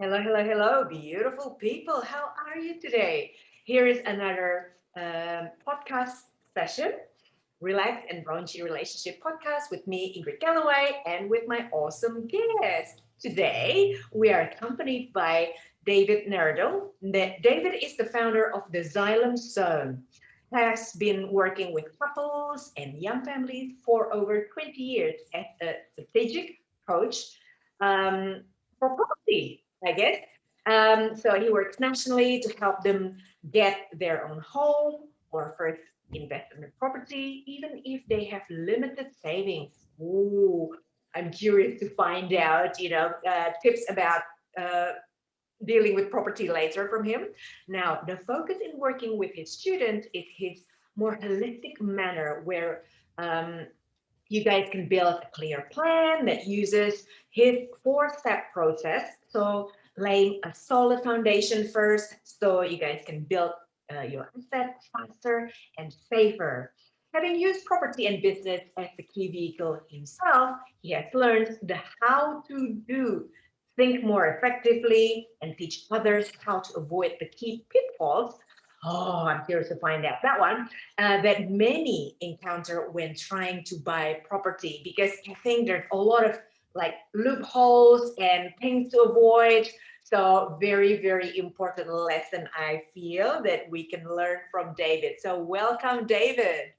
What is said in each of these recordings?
Hello, hello, hello, beautiful people. How are you today? Here is another podcast session, Relax and Raunchy Relationship Podcast with me, Ingrid Galloway, and with my awesome guest. Today, we are accompanied by David Neradil. David is the founder of the Xylem Zone, has been working with couples and young families for over 20 years as a strategic coach um, for property, I guess. So he works nationally to help them get their own home or first investment property, even if they have limited savings. Ooh, I'm curious to find out, tips about uh, dealing with property later from him. Now, the focus in working with his students is his more holistic manner where um, you guys can build a clear plan that uses his four-step process. So laying a solid foundation first so you guys can build your assets faster and safer. Having used property and business as the key vehicle himself, he has learned the how to do, think more effectively, and teach others how to avoid the key pitfalls. Oh, I'm curious to find out that one that many encounter when trying to buy property because I think there's a lot of like loopholes and things to avoid. So very, very important lesson I feel that we can learn from David. So welcome, David.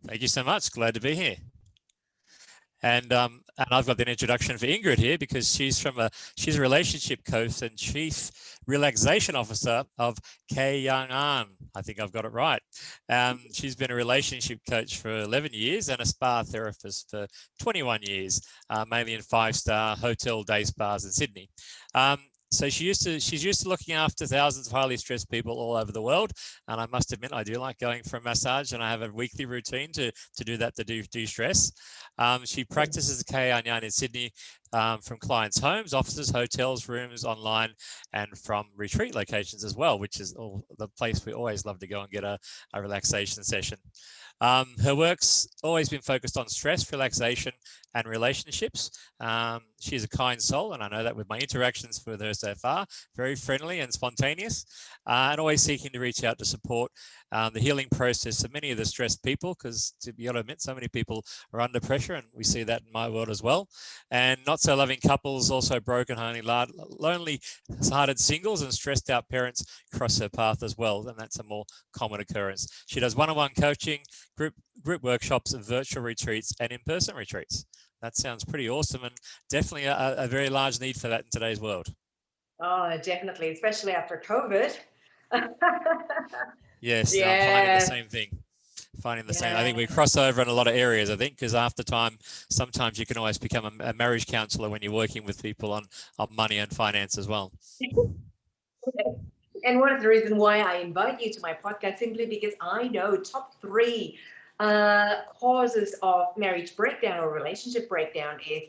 Thank you so much. Glad to be here. And I've got an introduction for Ingrid here because she's a relationship coach and chief relaxation officer of KAHYANGAN. I think I've got it right. She's been a relationship coach for 11 years and a spa therapist for 21 years, mainly in five-star hotel day spas in Sydney. So she's used to looking after thousands of highly stressed people all over the world. And I must admit, I do like going for a massage, and I have a weekly routine to do that to de-stress. She practices KAHYANGAN in Sydney from clients' homes, offices, hotels, rooms, online, and from retreat locations as well, which is the place we always love to go and get a relaxation session. Her work's always been focused on stress, relaxation, and relationships. She's a kind soul, and I know that with my interactions with her so far, very friendly and spontaneous, and always seeking to reach out to support the healing process of many of the stressed people, because to be able to admit, so many people are under pressure, and we see that in my world as well. And not so loving couples, also broken, lonely hearted singles, and stressed out parents cross her path as well, and that's a more common occurrence. She does one-on-one coaching, group workshops, virtual retreats, and in-person retreats. That sounds pretty awesome, and definitely a very large need for that in today's world. Oh, definitely, especially after COVID. Yes, no, I'm finding the Yeah, same thing. Finding the same. I think yeah. we cross over in a lot of areas, I think, because after time, sometimes you can always become a marriage counselor when you're working with people on money and finance as well. And one of the reasons why I invite you to my podcast simply because I know top three causes of marriage breakdown or relationship breakdown is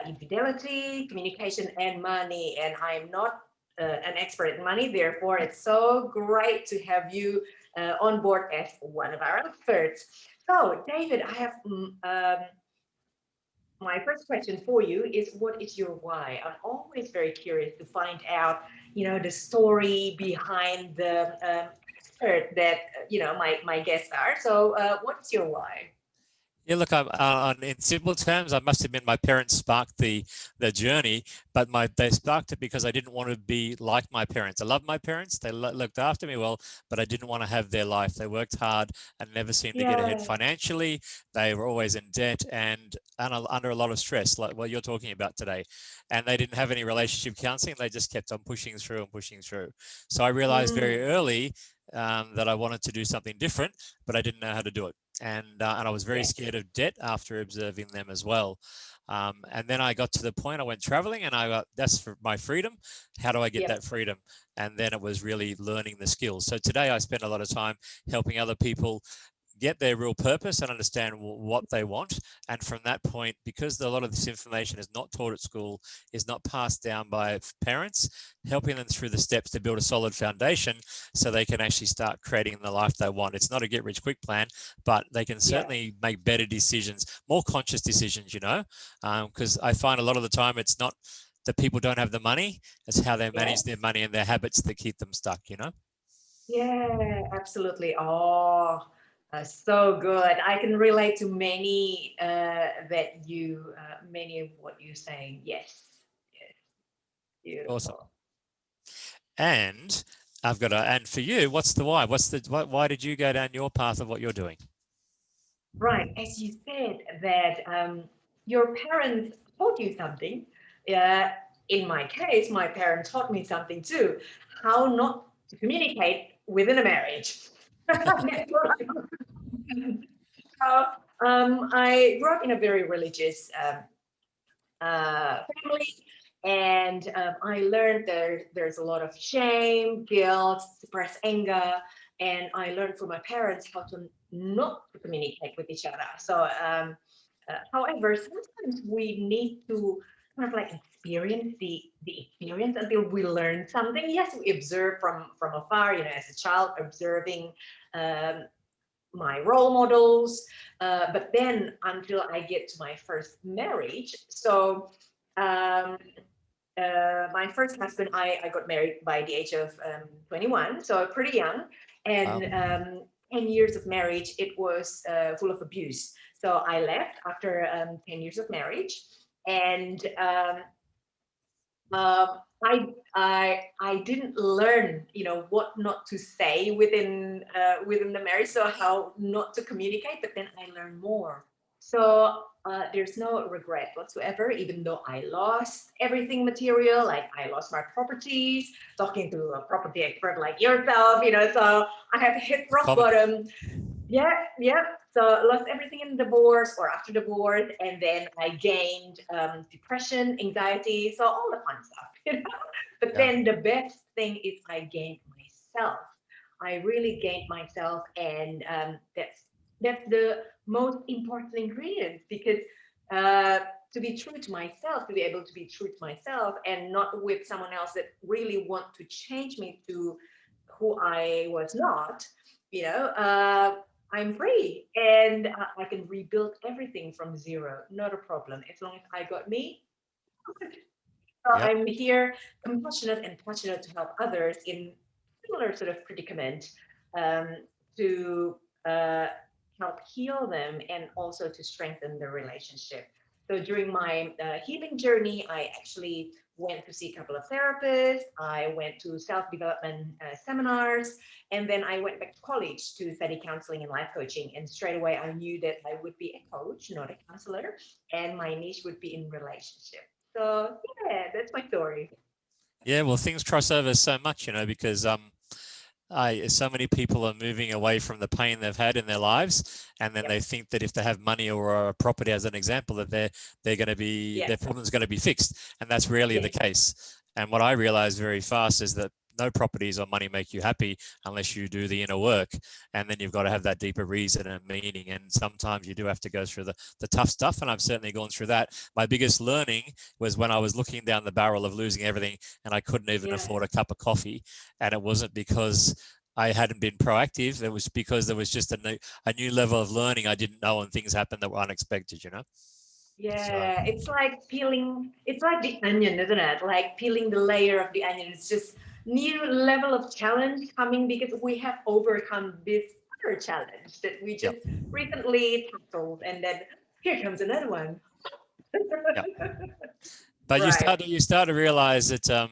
infidelity, communication, and money. And I'm not an expert in money, therefore it's so great to have you on board as one of our experts. So, David, I have my first question for you is what is your why? I'm always very curious to find out, the story behind the expert that, my guests are. So, what is your why? Yeah, look, in simple terms, I must admit my parents sparked the journey, but they sparked it because I didn't want to be like my parents. I loved my parents; they looked after me well, but I didn't want to have their life. They worked hard and never seemed to get ahead Yeah, financially. They were always in debt and under a lot of stress, like what you're talking about today. And they didn't have any relationship counseling. They just kept on pushing through and pushing through. So I realized very mm, early that I wanted to do something different, but I didn't know how to do it. And I was very yeah, scared of debt after observing them as well. And then I got to the point I went traveling, and I got that's for my freedom. How do I get yep, that freedom? And then it was really learning the skills. So today I spend a lot of time helping other people get their real purpose and understand what they want. And from that point, because a lot of this information is not taught at school, is not passed down by parents, helping them through the steps to build a solid foundation so they can actually start creating the life they want. It's not a get rich quick plan, but they can yeah, certainly make better decisions, more conscious decisions, because I find a lot of the time it's not that people don't have the money. It's how they manage Yes. their money and their habits that keep them stuck, you know? Yeah, absolutely. Oh, so good. I can relate to many many of what you're saying. Yes, yes, Awesome. beautiful. And and for you, what's the why? Why did you go down your path of what you're doing? Right, as you said that your parents taught you something. Uh, in my case, my parents taught me something too. How not to communicate within a marriage. So, I grew up in a very religious family, and I learned there's a lot of shame, guilt, suppressed anger, and I learned from my parents how to not to communicate with each other. So, however, sometimes we need to kind of like experience the experience until we learn something. Yes, we observe from afar, you know, as a child observing um, my role models. But then until I get to my first marriage, so um, my first husband, I got married by the age of 21, so pretty young. Wow. And 10 years of marriage, it was full of abuse. So I left after 10 years of marriage. And um, I didn't learn, you know, what not to say within the marriage, so how not to communicate. But then I learned more. So there's no regret whatsoever, even though I lost everything material, like I lost my properties. Talking to a property expert like yourself, you know, so I have hit rock Common. bottom. Yeah, yeah. So lost everything in divorce or after divorce, and then I gained depression, anxiety, so all the fun stuff, you know. But Yeah. then the best thing is I gained myself. I really gained myself, and that's the most important ingredient because uh, to be true to myself, to be able to be true to myself, and not with someone else that really want to change me to who I was not, you know. I'm free and I can rebuild everything from zero. Not a problem. As long as I got me. So Yep. I'm here compassionate and passionate to help others in similar sort of predicament um, to help heal them and also to strengthen the relationship. So during my healing journey, I actually went to see a couple of therapists. I went to self-development seminars, and then I went back to college to study counseling and life coaching. And straight away, I knew that I would be a coach, not a counselor, and my niche would be in relationship. So yeah, that's my story. Yeah, well, things cross over so much, you know, because so many people are moving away from the pain they've had in their lives, and then Yep. they think that if they have money or a property, as an example, that they're going to be Yes. their problem's going to be fixed, and that's rarely the Yes. case. And what I realized very fast is that no properties or money make you happy unless you do the inner work, and then you've got to have that deeper reason and meaning. And sometimes you do have to go through the tough stuff, and I've certainly gone through that. My biggest learning was when I was looking down the barrel of losing everything, and I couldn't even Yeah. afford a cup of coffee, and it wasn't because I hadn't been proactive. It was because there was just a new level of learning I didn't know, and things happened that were unexpected, you know? So, Yeah. It's like peeling, it's like the onion, isn't it? Like peeling the layer of the onion. It's just new level of challenge coming because we have overcome this other challenge that we yep, just recently tackled. And then here comes another one. yep. But Right. you start to realize that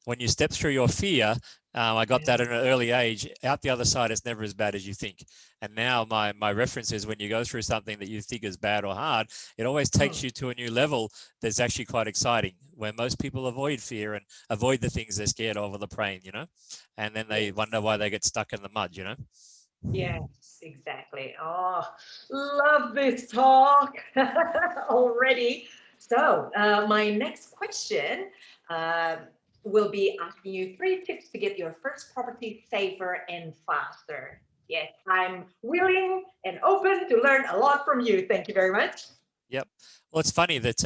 when you step through your fear, I got Yeah. that at an early age. Out the other side, it's never as bad as you think. And now my reference is when you go through something that you think is bad or hard, it always takes Mm. you to a new level that's actually quite exciting. Where most people avoid fear and avoid the things they're scared of or the pain, you know, and then they Yes. wonder why they get stuck in the mud, you know. Yes, exactly. Oh, love this talk already. So, my next question uh, will be asking you 3 tips to get your first property safer and faster. Yes, I'm willing and open to learn a lot from you. Thank you very much. Yep. Well, it's funny that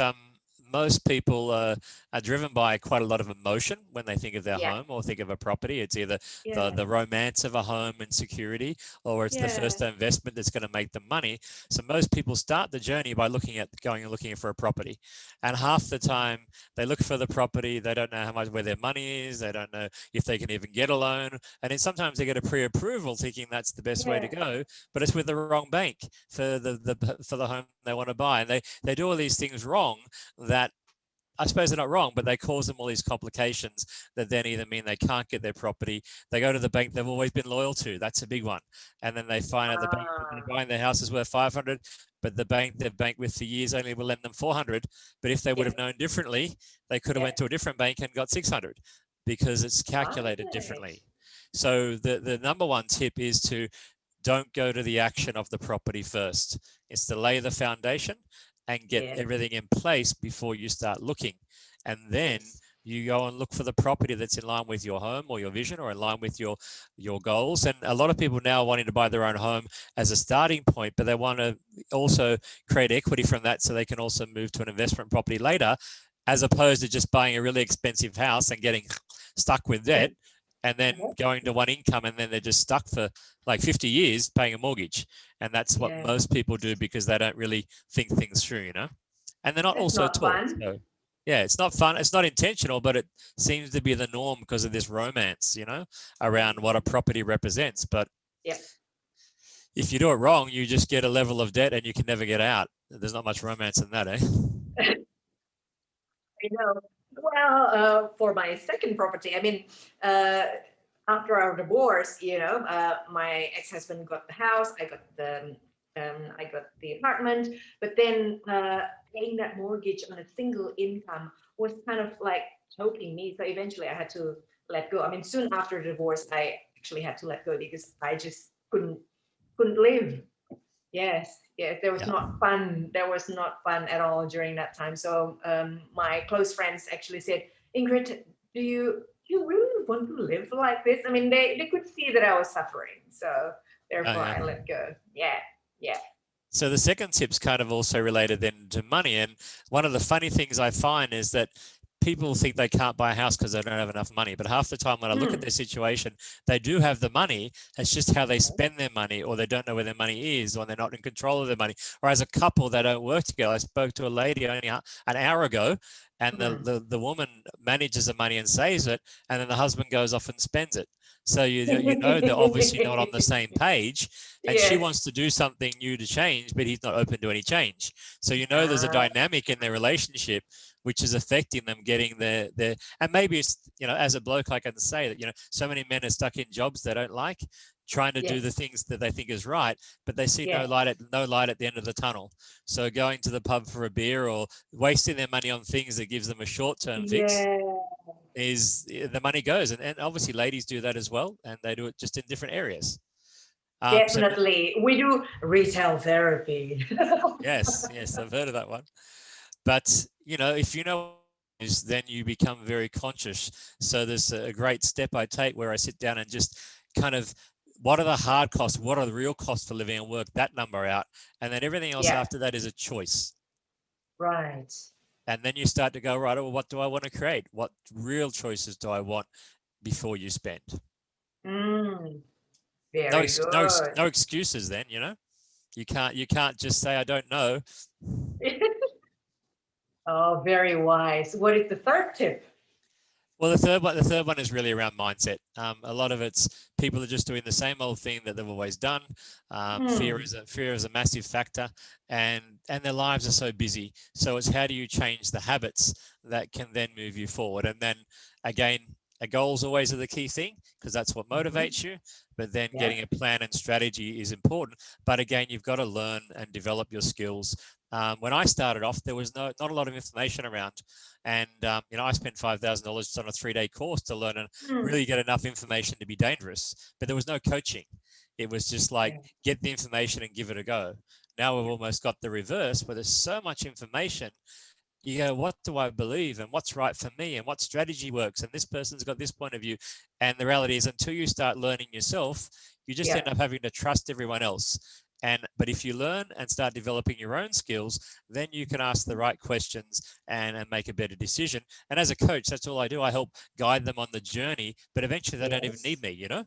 most people are driven by quite a lot of emotion when they think of their Yeah. home or think of a property. It's either Yeah. the romance of a home and security, or it's the Yeah. first investment that's going to make them money. So most people start the journey by going and looking for a property. And half the time they look for the property, they don't know where their money is, they don't know if they can even get a loan. And then sometimes they get a pre-approval thinking that's the best way to Yeah. go, but it's with the wrong bank for the home they want to buy. And they do all these things wrong that, I suppose they're not wrong, but they cause them all these complications that then either mean they can't get their property. They go to the bank they've always been loyal to. That's a big one. And then they find out the bank that they're Ah, buying their house is worth 500, but the bank they've banked with for years only will lend them 400. But if they would yeah. have known differently, they could have Yeah. went to a different bank and got 600 because it's calculated Right. differently. So the number one tip is to don't go to the action of the property first. It's to lay the foundation and get Yeah. everything in place before you start looking. And then Yes. you go and look for the property that's in line with your home or your vision or in line with your goals. And a lot of people now are wanting to buy their own home as a starting point, but they want to also create equity from that so they can also move to an investment property later, as opposed to just buying a really expensive house and getting stuck with debt and then going to one income, and then they're just stuck for like 50 years paying a mortgage. And that's what Yeah. most people do because they don't really think things through, you know, and they're not That's also not taught. fun. So yeah, it's not fun. It's not intentional, but it seems to be the norm because of this romance, you know, around what a property represents. But Yeah. if you do it wrong, you just get a level of debt and you can never get out. There's not much romance in that, eh? I know. Well, for my second property, I mean, after our divorce, my ex-husband got the house, I got the apartment, but then paying that mortgage on a single income was kind of like choking me. So eventually, I had to let go. I mean, soon after the divorce, I actually had to let go because I just couldn't live. Yes, yes, there was Yeah. not fun. There was not fun at all during that time. So my close friends actually said, Ingrid, do you really want to live like this? I mean, they could see that I was suffering. So Oh, therefore yeah. I let go. Yeah, yeah, So the second tip's kind of also related then to money. And one of the funny things I find is that people think they can't buy a house because they don't have enough money. But half the time when I look at their situation, they do have the money. It's just how they spend their money, or they don't know where their money is, or they're not in control of their money. Or as a couple, they don't work together. I spoke to a lady only an hour ago, and the woman manages the money and saves it, and then the husband goes off and spends it. So you know they're obviously not on the same page, and she Yes. wants to do something new to change, but he's not open to any change. So you know there's a Ah, dynamic in their relationship which is affecting them getting their and maybe it's, you know, as a bloke I can say that, you know, so many men are stuck in jobs they don't like, trying to do yes, the things that they think is right, but they see yes, no light at the end of the tunnel. So going to the pub for a beer or wasting their money on things that gives them a short-term fix yeah, is the money goes. And obviously ladies do that as well, and they do it just in different areas. So definitely. We do retail therapy. yes, I've heard of that one. But you know, if you know is, then you become very conscious. So there's a great step I take where I sit down and just kind of, what are the hard costs? What are the real costs for living and work? That number out, and then everything else Yeah, after that is a choice. right. And then you start to go, right, well, what do I want to create? What real choices do I want before you spend? Mm, No, very good. no excuses. Then, you know, you can't just say I don't know. Oh, very wise. What is the third tip? Well, the third one is really around mindset. A lot of it's people are just doing the same old thing that they've always done. Hmm. Fear is a massive factor, and their lives are so busy. So it's how do you change the habits that can then move you forward? And then again, a goal is always the key thing because that's what Mhm. motivates you. But then Yeah. getting a plan and strategy is important. But again, you've got to learn and develop your skills. When I started off, there was not a lot of information around. And you know, I spent $5,000 on a 3-day course to learn and Hmm. really get enough information to be dangerous. But there was no coaching. It was just like Yeah. get the information and give it a go. Now we've almost got the reverse, where there's so much information. You go, what do I believe, and what's right for me, and what strategy works, and this person's got this point of view. And the reality is, until you start learning yourself, you just Yeah. end up having to trust everyone else. But if you learn and start developing your own skills, then you can ask the right questions and make a better decision. And as a coach, that's all I do. I help guide them on the journey, but eventually they don't even need me, you know.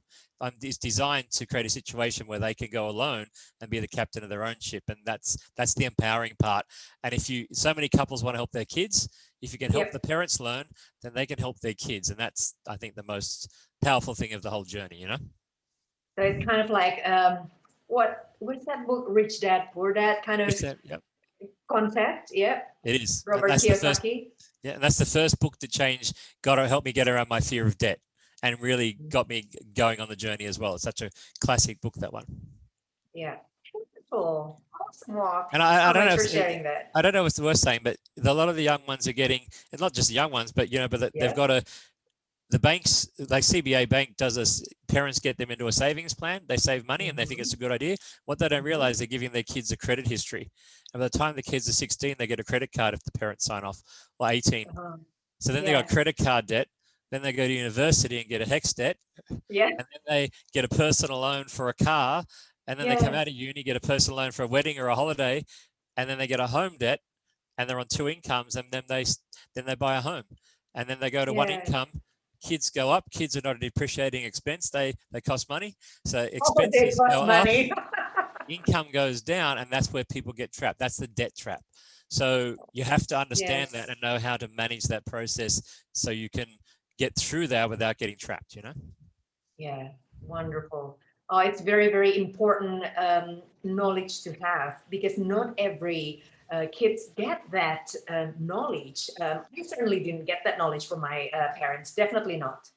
It's designed to create a situation where they can go alone and be the captain of their own ship, and that's the empowering part. And so many couples want to help their kids. If you can help the parents learn, then they can help their kids, and that's, I think, the most powerful thing of the whole journey, you know. So it's kind of like what's that book, Rich Dad Poor Dad, kind of concept? Yeah, it is. Robert Kiyosaki. And that's the first book that got to help me get around my fear of debt, and really got me going on the journey as well. It's such a classic book, that one. Yeah. Cool. Awesome. And I don't know for sharing that. I don't know what's the worst saying, but a lot of the young ones are getting, and not just the young ones, but they've got the banks, like CBA Bank does this, parents get them into a savings plan, they save money and they think it's a good idea. What they don't realize, they're giving their kids a credit history. And by the time the kids are 16, they get a credit card if the parents sign off, or 18. So then they got credit card debt. Then they go to university and get a HEX debt. Yeah. And then they get a personal loan for a car. And then they come out of uni, get a personal loan for a wedding or a holiday. And then they get a home debt, and they're on 2 incomes. And then they buy a home. And then they go to 1 income. Kids go up. Kids are not a depreciating expense. They cost money. So expenses go up. Income goes down, and that's where people get trapped. That's the debt trap. So you have to understand that and know how to manage that process so you can get through that without getting trapped, you know? Yeah, wonderful. Oh, it's very, very important knowledge to have, because not every kids get that knowledge. I certainly didn't get that knowledge from my parents. Definitely not.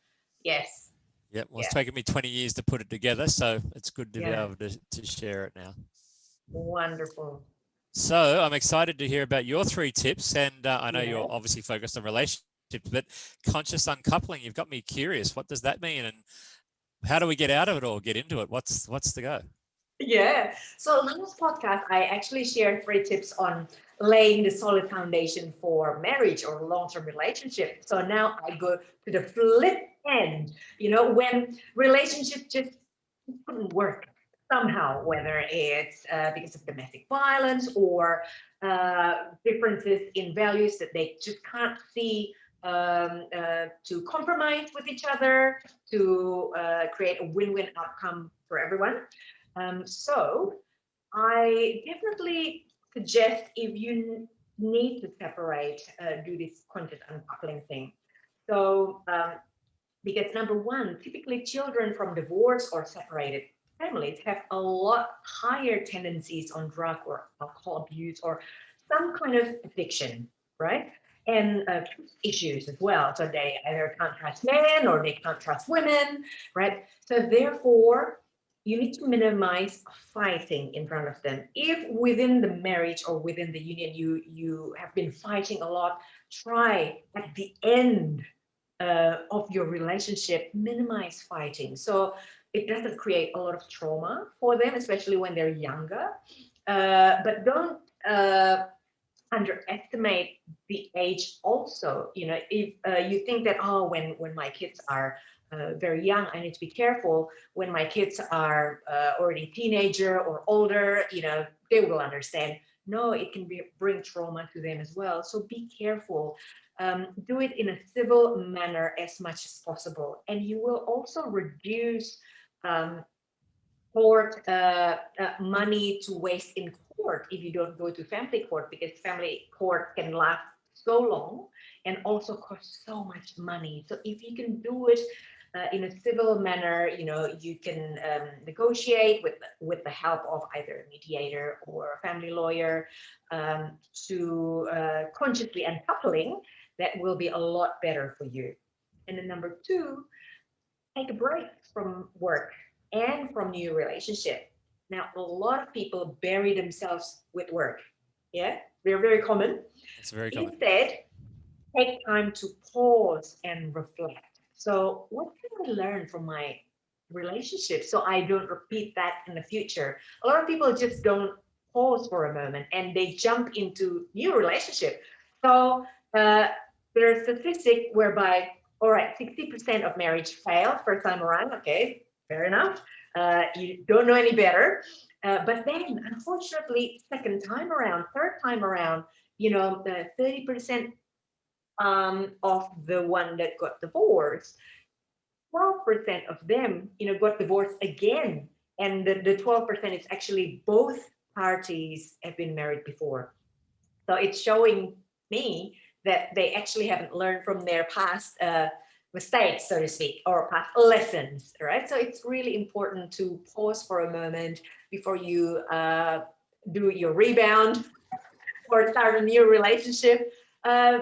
Yes. Yeah, well, it's taken me 20 years to put it together, so it's good to be able to share it now. Wonderful. So I'm excited to hear about your 3 tips, and I know you're obviously focused on relationships, but conscious uncoupling, you've got me curious. What does that mean, and how do we get out of it or get into it? What's the go? Yeah. So last podcast, I actually shared 3 tips on laying the solid foundation for marriage or long-term relationship. So now I go to the flip end, you know, when relationships just couldn't work somehow, whether it's because of domestic violence or differences in values that they just can't see to compromise with each other, to create a win-win outcome for everyone. So I definitely suggest, if you need to separate, do this conscious uncoupling thing. So because number one, typically children from divorce or separated families have a lot higher tendencies on drug or alcohol abuse or some kind of addiction, right? And issues as well. So they either can't trust men or they can't trust women, right? So therefore, you need to minimize fighting in front of them. If within the marriage or within the union you have been fighting a lot, try at the end of your relationship, minimize fighting. So it doesn't create a lot of trauma for them, especially when they're younger. But don't underestimate the age also. You know, if you think that, oh, when my kids are very young, I need to be careful. When my kids are already teenager or older, you know, they will understand. No, it can bring trauma to them as well. So be careful. Do it in a civil manner as much as possible. And you will also reduce court money to waste in court if you don't go to family court, because family court can last so long and also cost so much money. So if you can do it in a civil manner, you know, you can negotiate with the help of either a mediator or a family lawyer to consciously uncoupling. That will be a lot better for you. And then number 2, take a break from work and from new relationship. Now, a lot of people bury themselves with work. Yeah, they're very common. It's very common. Instead, take time to pause and reflect. So what can I learn from my relationship so I don't repeat that in the future? A lot of people just don't pause for a moment and they jump into new relationship. So there's a statistic whereby, all right, 60% of marriage fail first time around. Okay, fair enough. You don't know any better. But then, unfortunately, second time around, third time around, you know, the 30% of the one that got divorced, 12% of them, you know, got divorced again. And the 12% is actually both parties have been married before. So it's showing me that they actually haven't learned from their past mistakes, so to speak, or past lessons, right? So it's really important to pause for a moment before you do your rebound or start a new relationship. Uh,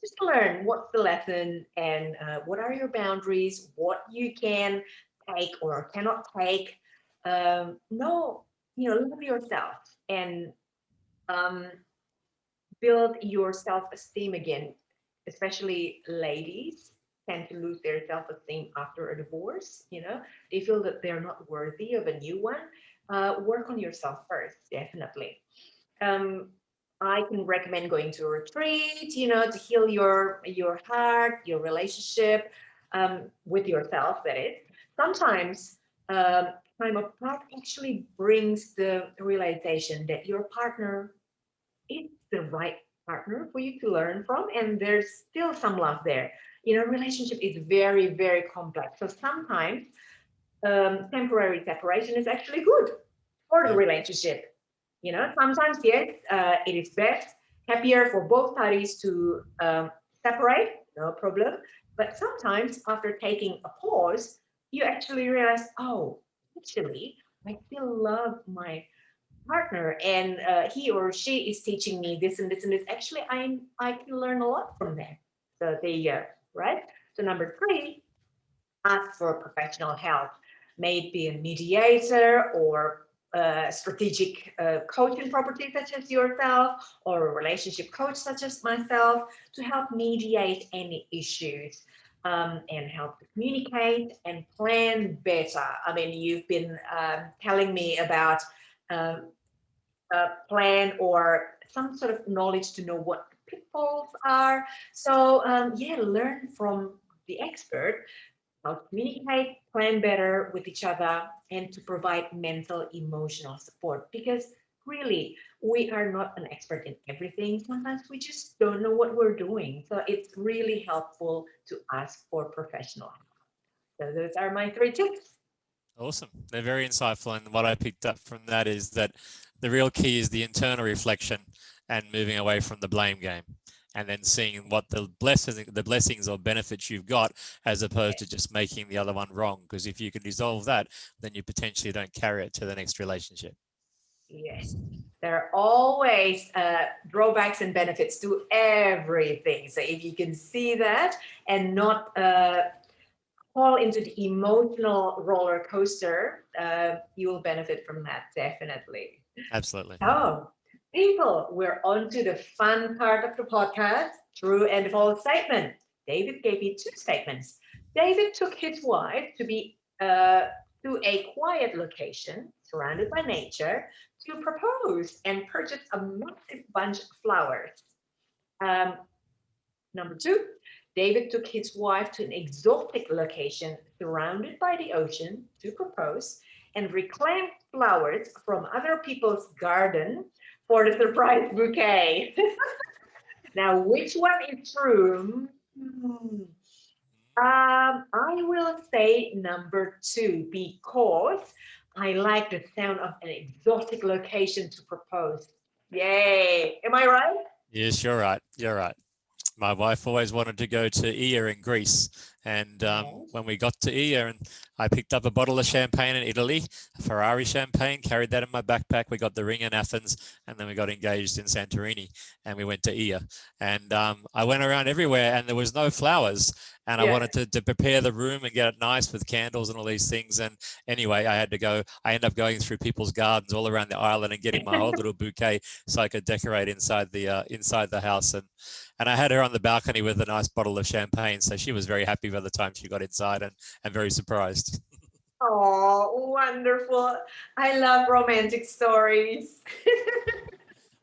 just learn what's the lesson and what are your boundaries, what you can take or cannot take. No, you know, love yourself and um, build your self-esteem again. Especially ladies tend to lose their self-esteem after a divorce. You know, they feel that they're not worthy of a new one. Work on yourself first, definitely. um, I can recommend going to a retreat, you know, to heal your heart, your relationship with yourself. That is, sometimes time apart actually brings the realization that your partner is the right partner for you to learn from, and there's still some love there. You know, relationship is very, very complex. So sometimes temporary separation is actually good for the Yeah. relationship. You know, sometimes, yes, it is best, happier for both parties to separate, no problem. But sometimes, after taking a pause, you actually realize, oh, actually, I still love my partner, and he or she is teaching me this and this and this. Actually, I can learn a lot from them. So there you go, right? So number three, ask for professional help. May it be a mediator or a strategic coaching property such as yourself, or a relationship coach such as myself, to help mediate any issues and help to communicate and plan better. I mean, you've been telling me about um, a plan or some sort of knowledge to know what pitfalls are. So yeah, learn from the expert how to communicate, plan better with each other, and to provide mental, emotional support. Because really, we are not an expert in everything. Sometimes we just don't know what we're doing. So it's really helpful to ask for professional help. So those are my three tips. Awesome. They're very insightful. And what I picked up from that is that the real key is the internal reflection and moving away from the blame game, and then seeing what the blessings or benefits you've got, as opposed to just making the other one wrong. Because if you can resolve that, then you potentially don't carry it to the next relationship. Yes, there are always drawbacks and benefits to everything. So if you can see that and not fall into the emotional roller coaster, you will benefit from that definitely. Absolutely. So, people, we're on to the fun part of the podcast, true and false statement. David gave me two statements. David took his wife to a quiet location surrounded by nature to propose and purchase a massive bunch of flowers. Um, Number two, David took his wife to an exotic location surrounded by the ocean to propose and reclaimed flowers from other people's garden for the surprise bouquet. Now, which one is true? I will say number two because I like the sound of an exotic location to propose. Yay! Am I right? Yes, you're right. You're right. My wife always wanted to go to Ia in Greece. And Yes. when we got to Ia, and I picked up a bottle of champagne in Italy, a Ferrari champagne, carried that in my backpack. We got the ring in Athens, and then we got engaged in Santorini, and we went to Ia. And I went around everywhere, and there was no flowers. And I Yeah. wanted to prepare the room and get it nice with candles and all these things. And anyway, I had to go. I ended up going through people's gardens all around the island and getting my whole little bouquet so I could decorate inside the house. And I had her on the balcony with a nice bottle of champagne. So she was very happy by the time she got inside, and very surprised. Oh, wonderful. I love romantic stories.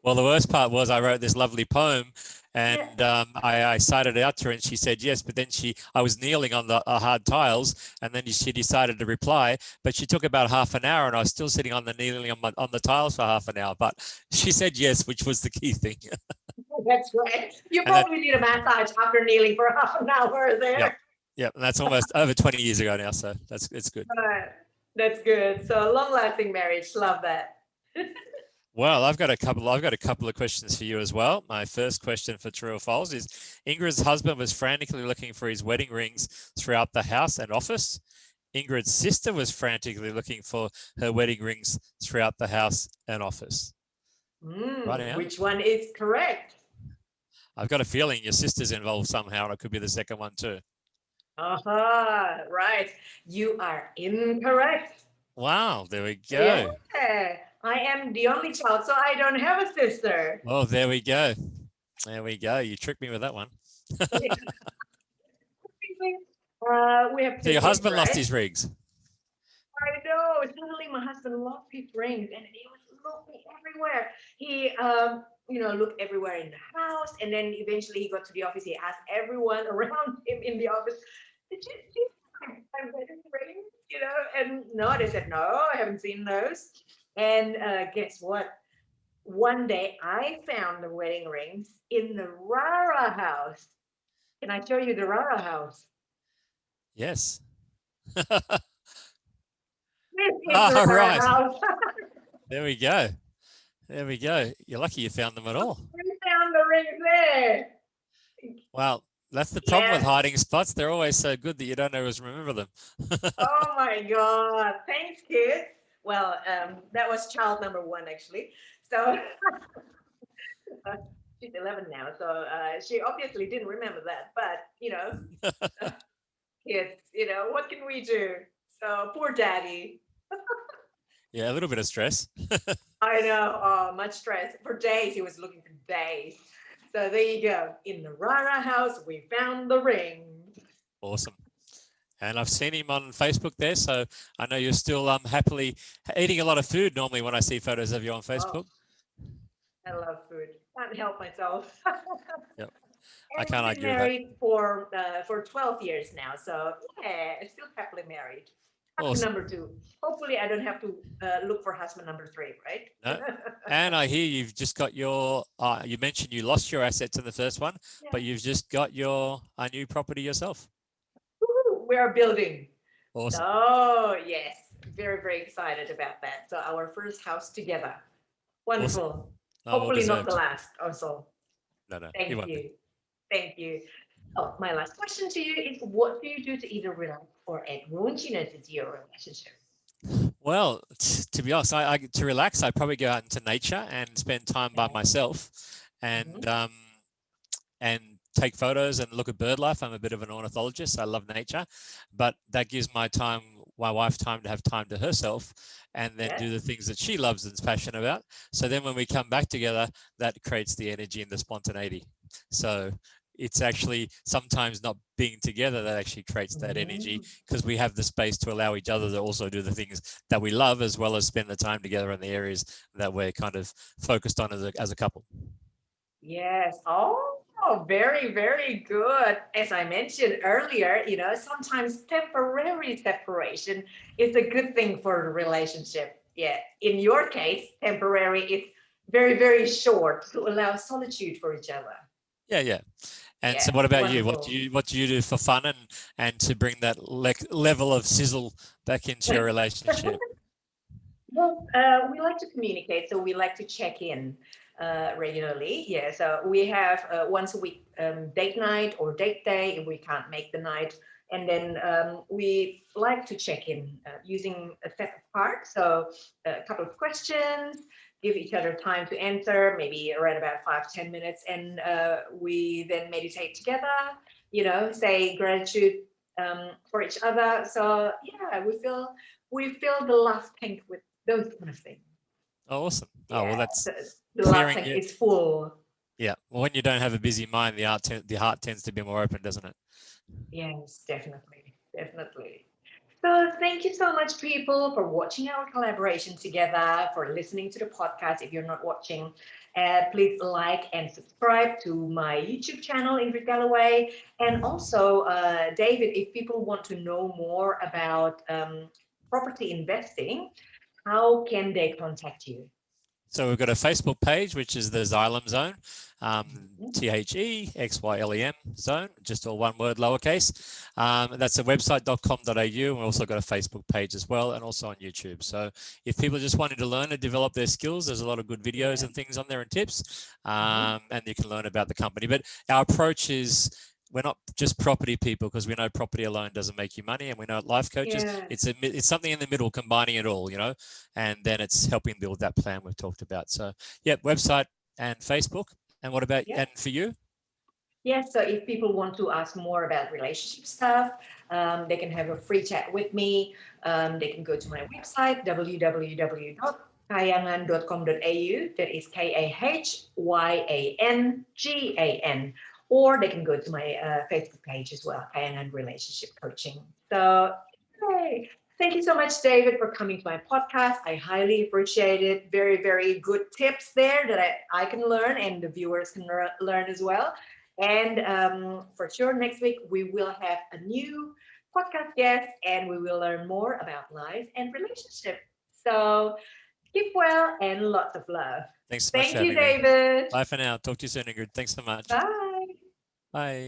Well, the worst part was I wrote this lovely poem, Yeah. and I cited it out to her, and she said yes. But then I was kneeling on the hard tiles, and then she decided to reply. But she took about half an hour, and I was still sitting on the kneeling on the tiles for half an hour. But she said yes, which was the key thing. That's right. You And that, probably did a massage after kneeling for half an hour yep, there. yep. And that's almost over 20 years ago now, so it's good. Right. That's good. So long-lasting marriage. Love that. Well, I've got a couple of questions for you as well. My first question for true or false is: Ingrid's husband was frantically looking for his wedding rings throughout the house and office. Ingrid's sister was frantically looking for her wedding rings throughout the house and office. Right now, Which one is correct? I've got a feeling your sister's involved somehow, and it could be the second one too. Right. You are incorrect. Wow, there we go. Yeah. I am the only child, so I don't have a sister. Oh, there we go. There we go. You tricked me with that one. We have So your two kids, husband lost right? his rings. I know. Suddenly, my husband lost his rings, and he was looking everywhere. He, looked everywhere in the house, and then eventually he got to the office. He asked everyone around him in the office, "Did you see my wedding rings?" And no, they said, "No, I haven't seen those." And guess what? One day, I found the wedding rings in the Rara house. Can I show you the Rara house? Yes. This is the All Rara right. house. There we go. There we go. You're lucky you found them at all. We found the rings there. Well, that's the problem with Yes. hiding spots. They're always so good that you don't always remember them. Oh my God. Thanks, kids. Well, that was child number one, actually. So she's 11 now. So she obviously didn't remember that. But, kids, what can we do? So poor daddy. Yeah, a little bit of stress. I know. Oh, much stress. For days, he was looking for days. So there you go. In the Rara house, we found the ring. Awesome. And I've seen him on Facebook there, so I know you're still happily eating a lot of food normally when I see photos of you on Facebook. Oh, I love food. Can't help myself. Yep. And I can't we've been argue with that. married for 12 years now. So yeah, still happily married. Husband Awesome. number two. Hopefully I don't have to look for husband number three, right? No. And I hear you've just got your, you mentioned you lost your assets in the first one, Yeah. but you've just got a new property yourself. Woo-hoo, we are building. Awesome. Oh yes, very, very excited about that. So our first house together. Wonderful. Awesome. Oh, Hopefully well not the deserved. last also. No, it Thank won't be. you. Thank you. Oh, my last question to you is, what do you do to either relax or add raunchiness into your relationship? Well, to be honest, to relax, I probably go out into nature and spend time by myself, and and take photos and look at bird life. I'm a bit of an ornithologist. I love nature, but that gives my wife time to have time to herself, and then do the things that she loves and is passionate about. So then when we come back together, that creates the energy and the spontaneity. So it's actually sometimes not being together that actually creates that energy, because we have the space to allow each other to also do the things that we love, as well as spend the time together in the areas that we're kind of focused on as a couple. Yes. Oh, very, very good. As I mentioned earlier, sometimes temporary separation is a good thing for the relationship. Yeah. In your case, temporary is very, very short to allow solitude for each other. Yeah. And so what about you? Wonderful. What do you do for fun and to bring that level of sizzle back into your relationship? Well, we like to communicate, so we like to check in regularly. Yeah, so we have once a week date night or date day if we can't make the night. And then we like to check in using a set apart. So a couple of questions, give each other time to answer, maybe around about 5-10 minutes. And we then meditate together, say gratitude for each other. So yeah, we fill the last tank with those kind of things. Oh, awesome. Yeah, Oh, well, that's the last tank is full. Yeah. Well, when you don't have a busy mind, the heart tends to be more open, doesn't it? Yes, definitely. Definitely. So thank you so much, people, for watching our collaboration together, for listening to the podcast if you're not watching. Please like and subscribe to my YouTube channel, Ingrid Galloway. And also, David, if people want to know more about property investing, how can they contact you? So we've got a Facebook page, which is the Xylem Zone, THEXYLEM Zone, just all one word, lowercase. That's a website.com.au. And we've also got a Facebook page as well, and also on YouTube. So if people just wanted to learn and develop their skills, there's a lot of good videos and things on there and tips, and you can learn about the company. But our approach is, we're not just property people, because we know property alone doesn't make you money, and we know life coaches, it's something in the middle, combining it all, you know, and then it's helping build that plan we've talked about. So yeah, website and Facebook. And what about, and for you? Yes, so if people want to ask more about relationship stuff, they can have a free chat with me. They can go to my website, www.kahyangan.com.au. That is KAHYANGAN. Or they can go to my Facebook page as well, Kahyangan Relationship Coaching. So, yay. Thank you so much, David, for coming to my podcast. I highly appreciate it. Very, very good tips there that I can learn, and the viewers can learn as well. And for sure, next week, we will have a new podcast guest, and we will learn more about life and relationship. So keep well and lots of love. Thanks so much. Thank you, David. Bye for now. Talk to you soon, Ingrid. Thanks so much. Bye. Bye.